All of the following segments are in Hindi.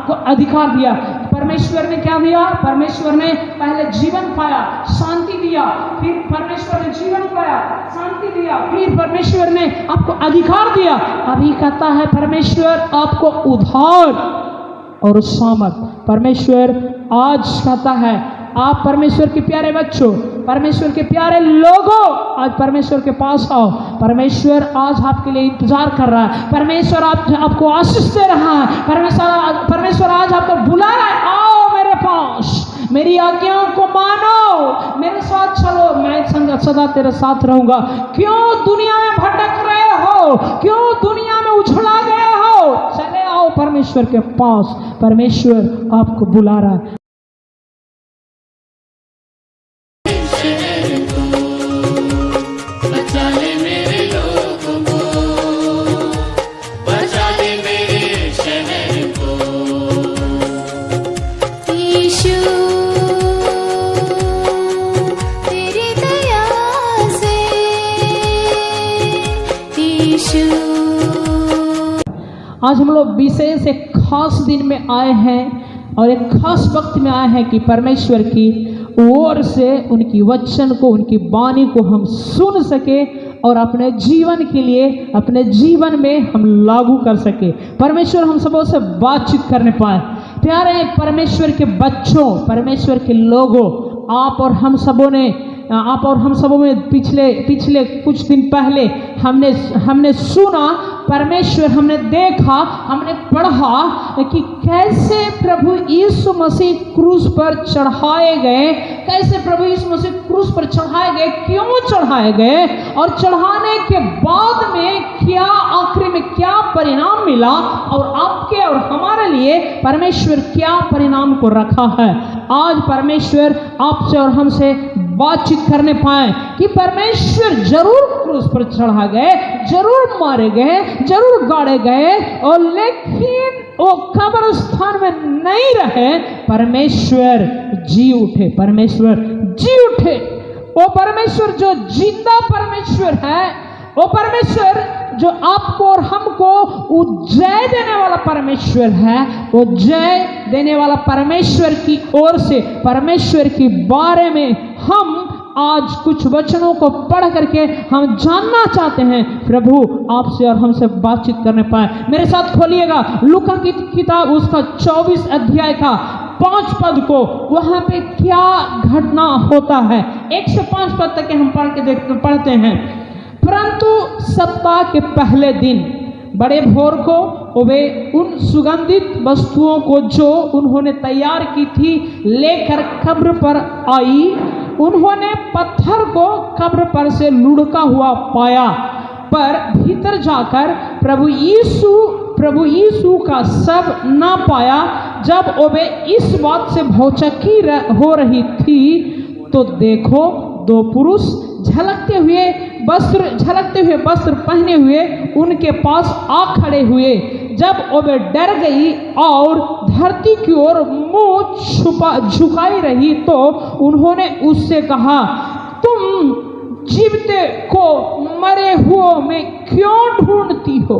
आपको अधिकार दिया। परमेश्वर ने क्या दिया? परमेश्वर ने पहले जीवन पाया, शांति दिया, फिर परमेश्वर ने जीवन पाया, शांति दिया, फिर परमेश्वर ने आपको अधिकार दिया। अभी कहता है परमेश्वर आपको उद्धार और सामर्थ। परमेश्वर आज कहता है आप परमेश्वर के प्यारे बच्चों, परमेश्वर के प्यारे लोगों, आज परमेश्वर के पास आओ। परमेश्वर आज आपके लिए इंतजार कर रहा है। परमेश्वर आपको आशीष दे रहा है। परमेश्वर आज आपको बुला रहा है, आओ मेरे पास, मेरी आज्ञाओं को मानो, मेरे साथ चलो, मैं सदा तेरे साथ रहूंगा। क्यों दुनिया में भटक रहे हो? क्यों दुनिया में उछला गए हो? चले आओ परमेश्वर के पास। परमेश्वर आपको बुला रहा है। आज हम लोग विशेष एक खास दिन में आए हैं और एक खास वक्त में आए हैं कि परमेश्वर की ओर से उनकी वचन को, उनकी वाणी को हम सुन सके और अपने जीवन के लिए, अपने जीवन में हम लागू कर सके। परमेश्वर हम सबों से बातचीत करने पाए। प्यारे परमेश्वर के बच्चों, परमेश्वर के लोगों, आप और हम सबों में पिछले कुछ दिन पहले हमने सुना, परमेश्वर हमने देखा, हमने पढ़ा कि कैसे प्रभु यीशु मसीह क्रूस पर चढ़ाए गए, कैसे प्रभु यीशु मसीह क्रूस पर चढ़ाए गए, क्यों चढ़ाए गए और चढ़ाने के बाद में क्या, आखिरी में क्या परिणाम मिला और आपके और हमारे लिए परमेश्वर क्या परिणाम को रखा है। आज परमेश्वर आपसे और हमसे बातचीत करने पाए कि परमेश्वर जरूर क्रूस पर चढ़ा गए, जरूर मारे गए, जरूर गाड़े गए, और लेकिन वो कब्रिस्तान में नहीं रहे। परमेश्वर जी उठे, परमेश्वर जी उठे। वो परमेश्वर जो जिंदा परमेश्वर है, वो परमेश्वर जो आपको और हमको जय देने वाला परमेश्वर है, वो जय देने वाला परमेश्वर की ओर से, परमेश्वर के बारे में हम आज कुछ वचनों को पढ़ करके हम जानना चाहते हैं। प्रभु आपसे और हमसे बातचीत करने पाए। मेरे साथ खोलिएगा लूका की किताब, उसका 24 अध्याय का 5 पद को। वहां पे क्या घटना होता है, 1 से 5 पद तक हम पढ़ते हैं। परंतु सप्ताह के पहले दिन बड़े भोर को वे उन सुगंधित वस्तुओं को जो उन्होंने तैयार की थी लेकर कब्र पर आई। उन्होंने पत्थर को कब्र पर से लुढ़का हुआ पाया, पर भीतर जाकर प्रभु यीशु का शव न पाया। जब वे इस बात से भौचक्की हो रही थी तो देखो, 2 पुरुष झलकते हुए वस्त्र पहने हुए उनके पास आ खड़े हुए। जब वे डर गई और धरती की ओर मुंह झुकाई रही तो उन्होंने उससे कहा, तुम जीवते को मरे हुओं में क्यों ढूंढती हो?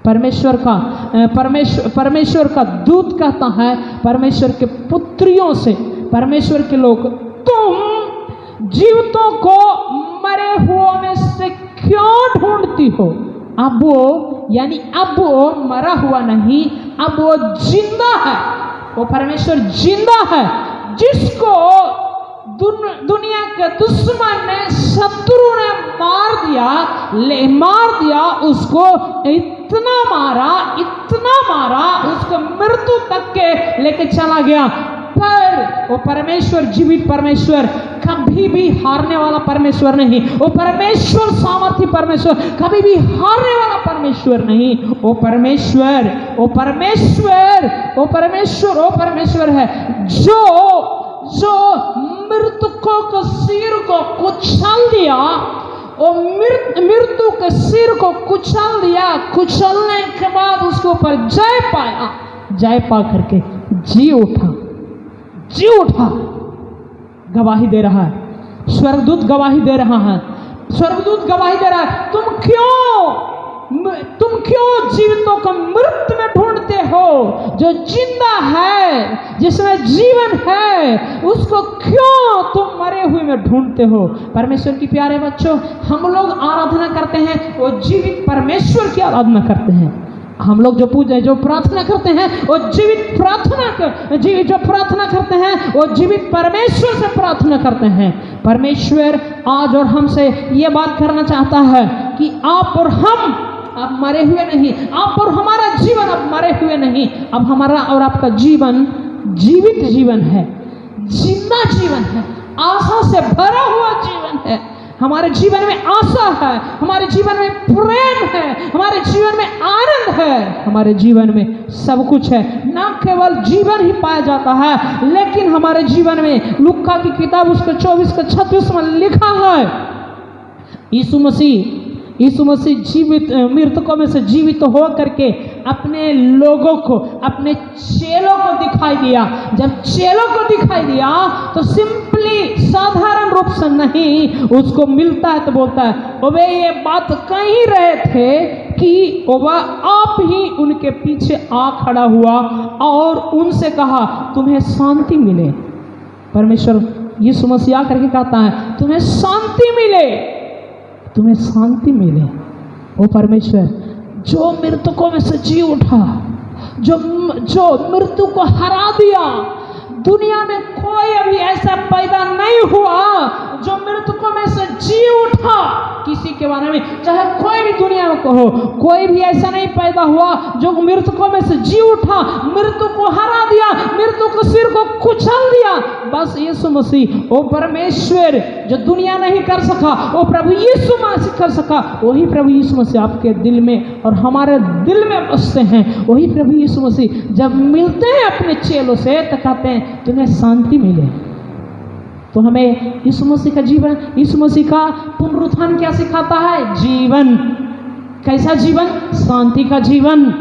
परमेश्वर का दूत कहता है परमेश्वर के पुत्रियों से, परमेश्वर के लोग, तुम जीवतों को मरे हुओं में से क्यों ढूंढती हो? अब वो मरा हुआ नहीं, अब वो जिंदा है। वो परमेश्वर जिंदा है, जिसको दुनिया के दुश्मन ने, शत्रु ने मार दिया। उसको इतना मारा उसको मृत्यु तक के लेके चला गया। पर वो परमेश्वर, जीवित परमेश्वर, कभी भी हारने वाला परमेश्वर नहीं। वो परमेश्वर सामर्थी परमेश्वर, कभी भी हारने वाला परमेश्वर नहीं। वो परमेश्वर है जो मृतकों के सिर को कुचल दिया। वो मृत्यु के सिर को कुचल दिया। कुचलने के बाद उसके ऊपर जय पाया। जय पा करके जी उठा। गवाही दे रहा है, स्वर्गदूत गवाही दे रहा है। तुम क्यों तुम क्यों जीवितों को मृत में ढूंढते हो? जो जिंदा है, जिसमें जीवन है, उसको क्यों तुम मरे हुए में ढूंढते हो? परमेश्वर की प्यारे बच्चों, हम लोग आराधना करते हैं वो जीवित परमेश्वर की आराधना करते हैं। हम लोग जो प्रार्थना करते हैं वो जीवित जो प्रार्थना करते हैं वो जीवित परमेश्वर से प्रार्थना करते हैं। परमेश्वर आज और हमसे ये बात करना चाहता है कि आप और हम अब मरे हुए नहीं, आप और हमारा जीवन अब मरे हुए नहीं, अब हमारा और आपका जीवन जीवित जीवन है, जिंदा जीवन है, आशा से भरा हुआ जीवन है। हमारे जीवन में आशा है, हमारे जीवन में प्रेम है, हमारे जीवन में आनंद है, हमारे जीवन में सब कुछ है। न केवल जीवन ही पाया जाता है, लेकिन हमारे जीवन में लूका की किताब उसके 24-36 में लिखा है, यीशु मसीह जीवित मृतकों में से जीवित हो करके अपने लोगों को, अपने चेलों को दिखाई दिया। जब चेलों को दिखाई दिया तो सिंपली साधारण रूप से नहीं, उसको मिलता है तो बोलता है वे ये बात कह रहे थे कि वह आप ही उनके पीछे आ खड़ा हुआ और उनसे कहा तुम्हें शांति मिले। परमेश्वर यीशु मसीह आकर के कहता है तुम्हें शांति मिले, तुम्हें शांति मिले। ओ परमेश्वर, जो मृतकों में से जी उठा, जो मृत्यु को हरा दिया, दुनिया में कोई अभी ऐसा पैदा नहीं हुआ जो मृतकों में से जी उठा। किसी के बारे में चाहे कोई भी दुनिया में कहो, कोई भी ऐसा नहीं पैदा हुआ जो मृतकों में से जी उठा, मृत्यु को हरा दिया, मृत्यु को सिर को कुचल दिया। बस यीशु मसीह, वो परमेश्वर जो दुनिया नहीं कर सका, वो प्रभु यीशु मसीह कर सका। वही प्रभु यीशु मसीह आपके दिल में और हमारे दिल में बसते हैं। वही प्रभु यीशु मसीह जब मिलते हैं अपने चेलों से तो कहते हैं तुम्हें शांति मिले। तो हमें यीशु मसीह का जीवन, यीशु मसीह का पुनरुत्थान क्या सिखाता है? जीवन। कैसा जीवन? शांति का जीवन,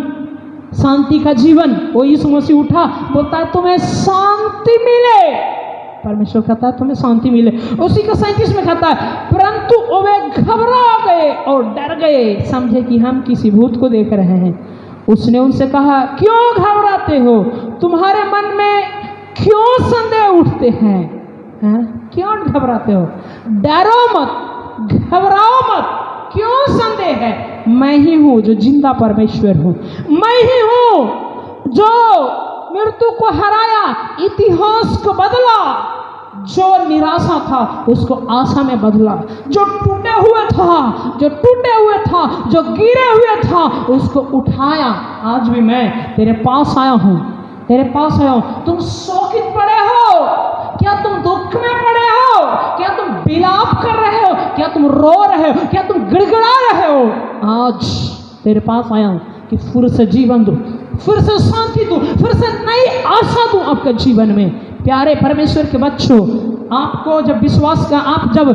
शांति का जीवन। वो यीशु मसीह उठा, बोलता है तुम्हें शांति मिले। परमेश्वर कहता है तुम्हें शांति मिले। उसी का 37 में कहता है परंतु वे घबरा गए और डर गए, समझे कि हम किसी भूत को देख रहे हैं। उसने उनसे कहा क्यों घबराते हो? तुम्हारे मन में क्यों संदेह उठते हैं? क्यों घबराते हो? डरो मत, घबराओ मत। क्यों संदेह है? मैं ही हूं जो जिंदा परमेश्वर हूं, मैं ही हूं जो मृत्यु को हराया, इतिहास को बदला, जो निराशा था उसको आशा में बदला, जो टूटे हुए था, जो गिरे हुए था उसको उठाया। आज भी मैं तेरे पास आया हूं, तेरे पास आया हूं। तुम शोकित पड़े हो क्या? तुम दुख में पड़े हो क्या? तुम विलाप कर रहे हो क्या? तुम रो रहे हो क्या? तुम गिड़गिड़ा रहे हो? आज तेरे पास आया हूं कि फिर से जीवन दूं, फिर से शांति दूं, फिर से नई आशा दूं आपके जीवन में। प्यारे परमेश्वर के बच्चों, आपको जब विश्वास का आप जब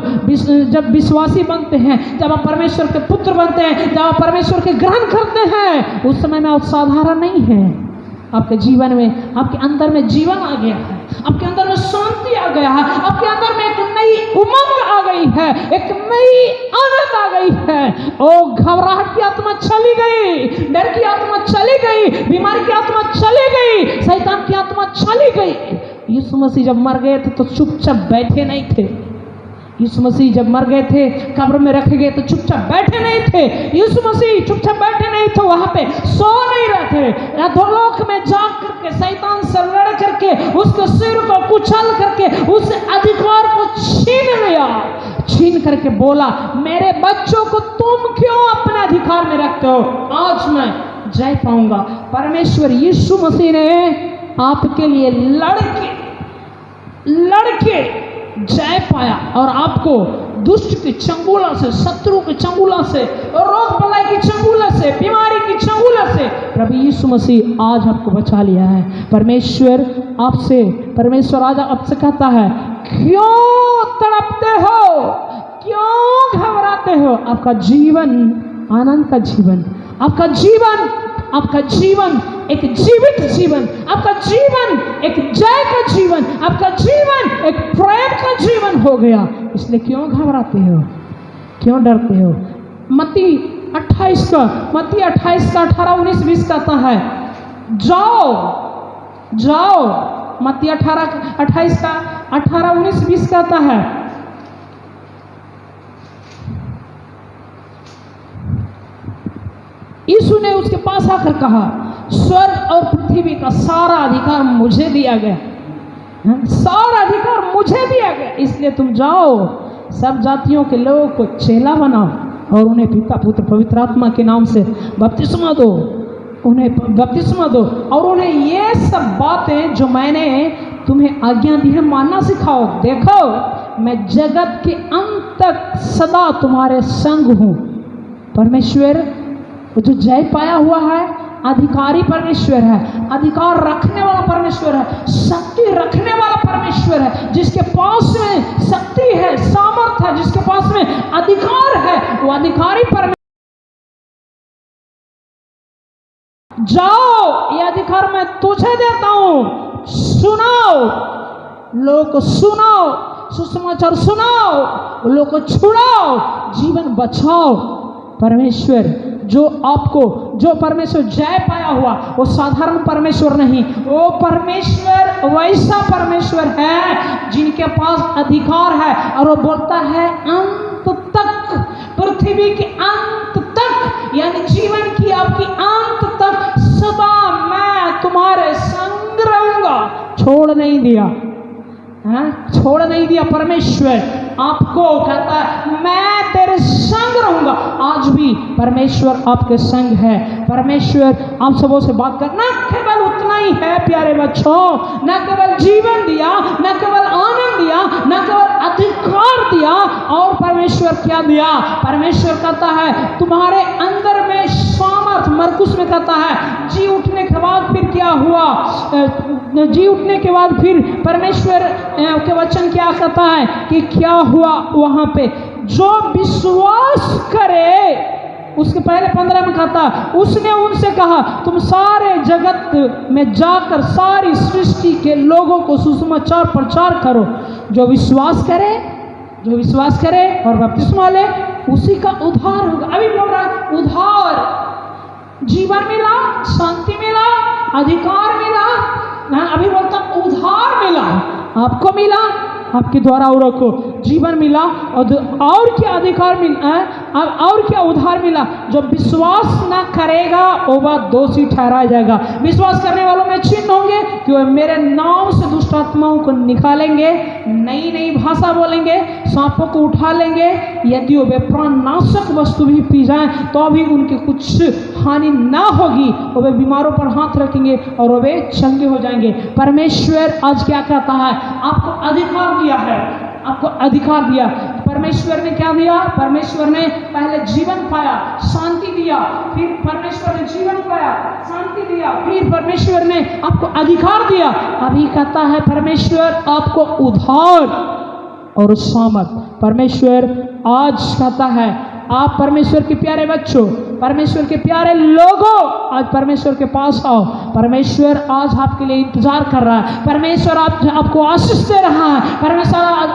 विश्वासी बनते हैं, जब आप परमेश्वर के पुत्र बनते हैं, जब आप परमेश्वर के ग्रहण करते हैं, उस समय में आप साधारण नहीं हैं। आपके जीवन में, आपके अंदर में जीवन आ गया है, आपके अंदर में शांति आ गया है, आपके अंदर में एक नई उमंग आ गई है, एक नई आनंद आ गई है। ओ घबराहट की आत्मा चली गई, डर की आत्मा चली गई, बीमारी की आत्मा चली गई, शैतान की आत्मा चली गई। यीशु मसीह जब मर गए थे तो चुपचाप बैठे नहीं थे। यीशु मसीह जब मर गए थे, कब्र में रखे गए तो चुपचाप बैठे नहीं थे। यीशु मसीह चुपचाप बैठे नहीं थे, वहां पे सो नहीं रहे थे। अधोलोक में जा करके शैतान से लड़ करके उसके सिर को कुचल करके उस अधिकार को छीन लिया, छीन करके बोला मेरे बच्चों को तुम क्यों अपने अधिकार में रखते हो? आज मैं जय पाऊंगा। परमेश्वर यीशु मसीह ने आपके लिए लड़के जय पाया और आपको दुष्ट के चंगुला से, शत्रु के चंगुला से, रोग बलाई की चंगुला से, बीमारी की चंगुला से प्रभु यीशु मसीह आज आपको बचा लिया है। परमेश्वर आज आपसे कहता है क्यों तड़पते हो, क्यों घबराते हो? आपका जीवन आनंद का जीवन, आपका जीवन एक जीवित जीवन, आपका जीवन एक जय का जीवन, आपका जीवन एक प्रेम का जीवन हो गया। इसलिए क्यों घबराते हो, क्यों डरते हो? मत्ती 28 का, मत्ती 28 का 18, 19, 20 कहता है जाओ जाओ। मत्ती 28 का 18, 19, 20 कहता है यीशु ने उसके पास आकर कहा स्वर्ग और पृथ्वी का सारा अधिकार मुझे दिया गया, सारा अधिकार मुझे दिया गया, इसलिए तुम जाओ सब जातियों के लोगों को चेला बनाओ और उन्हें पिता पुत्र पवित्र आत्मा के नाम से बपतिस्मा दो, उन्हें बपतिस्मा दो और उन्हें ये सब बातें जो मैंने तुम्हें आज्ञा दी है मानना सिखाओ। देखो मैं जगत के अंत तक सदा तुम्हारे संग हूँ। परमेश्वर जो जय पाया हुआ है अधिकारी परमेश्वर है, अधिकार रखने वाला परमेश्वर है, शक्ति रखने वाला परमेश्वर है, जिसके पास में शक्ति है, सामर्थ है, जिसके पास में अधिकार है, वो अधिकारी परमेश्वर। जाओ ये अधिकार मैं तुझे देता हूं, सुनाओ लोगों को, सुनाओ सुसमाचार, सुनाओ लोगों को, छुड़ाओ, जीवन बचाओ। परमेश्वर जो आपको, जो परमेश्वर जय पाया हुआ वो साधारण परमेश्वर नहीं, वो परमेश्वर वैसा परमेश्वर है जिनके पास अधिकार है और वो बोलता है अंत तक, पृथ्वी के अंत तक, यानी जीवन की आपकी अंत तक सदा मैं तुम्हारे संग रहूंगा। छोड़ नहीं दिया, छोड़ नहीं दिया। परमेश्वर आपको कहता है मैं तेरे संग रहूंगा। आज भी परमेश्वर आपके संग है। परमेश्वर आप सबों से बात कर, न केवल उतना ही है प्यारे बच्चों, न केवल जीवन दिया, न केवल आनंद दिया, न केवल अधिकार दिया, और परमेश्वर क्या दिया? परमेश्वर कहता है तुम्हारे अंदर में सामर्थ। मरकुस में कहता है जी उठने के बाद फिर क्या हुआ? जी उठने के बाद फिर परमेश्वर के वचन क्या कहता है कि क्या हुआ वहां पे? जो विश्वास करे, उसके पहले 15 में कहता उसने उनसे कहा तुम सारे जगत में जाकर सारी सृष्टि के लोगों को सुसमाचार प्रचार करो। जो विश्वास करे, जो विश्वास करे और बपतिस्मा ले, उसी का उद्धार होगा। अभी बोल रहा है उद्धार, जीवन मिला, शांति मिला, अधिकार मिला। अभी बोलता उद्धार मिला, आपको मिला, आपके द्वारा औरों को जीवन मिला, और क्या अधिकार मिला, और क्या उद्धार मिला? जब विश्वास ना करेगा वो बात दोषी ठहराया जाएगा। विश्वास करने वालों में चिन्ह होंगे कि वो मेरे नाम से दुष्ट आत्माओं को निकालेंगे, नई नई भाषा बोलेंगे, सांपों को उठा लेंगे, यदि वो प्राणनाशक वस्तु भी पी जाएं तो भी उनके कुछ हानि ना होगी, वो बीमारों पर हाथ रखेंगे और वे चंगे हो जाएंगे। परमेश्वर आज क्या कहता है? आपको अधिकार दिया है, आपको अधिकार दिया। परमेश्वर ने क्या दिया? परमेश्वर ने पहले जीवन पाया, शांति दिया, फिर परमेश्वर ने जीवन पाया, शांति दिया, फिर परमेश्वर ने आपको अधिकार दिया। अभी कहता है परमेश्वर आपको उद्धार और सामर्थ। परमेश्वर आज कहता है आप परमेश्वर के प्यारे बच्चों, परमेश्वर के प्यारे लोगों, आज परमेश्वर के पास आओ। परमेश्वर आज आपके लिए इंतजार कर रहा है। परमेश्वर आपको आशीष दे रहा है।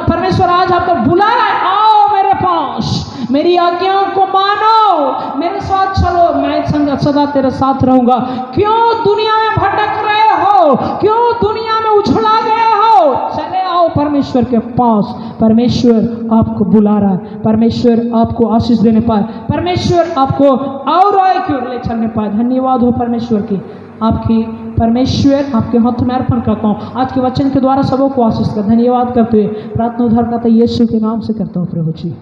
परमेश्वर आज आपको बुला रहा है, आओ मेरे पास, मेरी आज्ञाओं को मानो, मेरे साथ चलो, मैं सदा तेरे साथ रहूंगा। क्यों दुनिया में भटक रहे हो? क्यों दुनिया में उछला गए हो? चले आओ परमेश्वर के पास। परमेश्वर आपको बुला रहा है। परमेश्वर आपको आशीष देने पाए, परमेश्वर आपको और आए की ओर ले चलने पाए। धन्यवाद हो परमेश्वर की, आपकी परमेश्वर आपके हाथ में अर्पण करता हूँ। आज के वचन के द्वारा सबों को आशीष कर धन्यवाद करते हुए प्रार्थना उद्धारकर्ता यीशु के नाम से करता हूँ प्रभु जी।